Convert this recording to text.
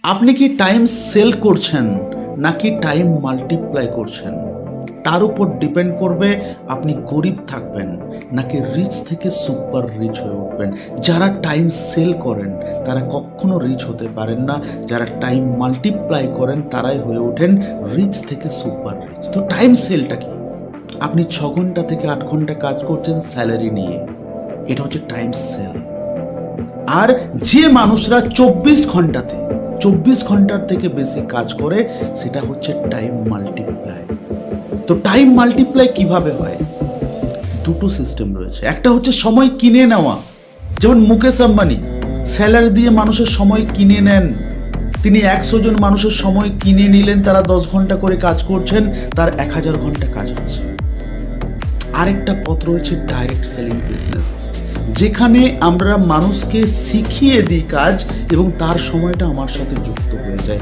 আপনি কি time sell করছেন নাকি টাইম মাল্টিপ্লাই করছেন, তার উপর ডিপেন্ড করবে আপনি গরিব থাকবেন নাকি রিচ থেকে সুপার রিচ হয়ে উঠবেন। যারা টাইম সেল করেন তারা কখনো রিচ হতে পারেন না, যারা টাইম মাল্টিপ্লাই করেন তারাই হয়ে ওঠেন রিচ থেকে সুপার রিচ। তো টাইম সেলটা কি? আপনি 6 ঘন্টা থেকে 8 ঘন্টা কাজ করছেন স্যালারি নিয়ে, এটা হচ্ছে টাইম সেল। আর যে মানুষরা 24 ঘন্টার থেকে বেশি কাজ করে সেটা হচ্ছে টাইম মাল্টিপ্লাই। তো টাইম মাল্টিপ্লাই কিভাবে হয়? দুটো সিস্টেম রয়েছে। একটা হচ্ছে সময় কিনে নেওয়া, যেমন মুকেশ আম্বানি স্যালারি দিয়ে মানুষের সময় কিনে নেন। তিনি 100 জন মানুষের সময় কিনে নিলেন, তারা 10 ঘন্টা করে কাজ করছেন, তার 1000 ঘন্টা কাজ হচ্ছে। আরেকটা পথ রয়েছে ডাইরেক্ট সেলিং বিজনেস, যেখানে আমরা মানুষকে শিখিয়ে দিই কাজ এবং তার সময়টা আমার সাথে যুক্ত হয়ে যায়।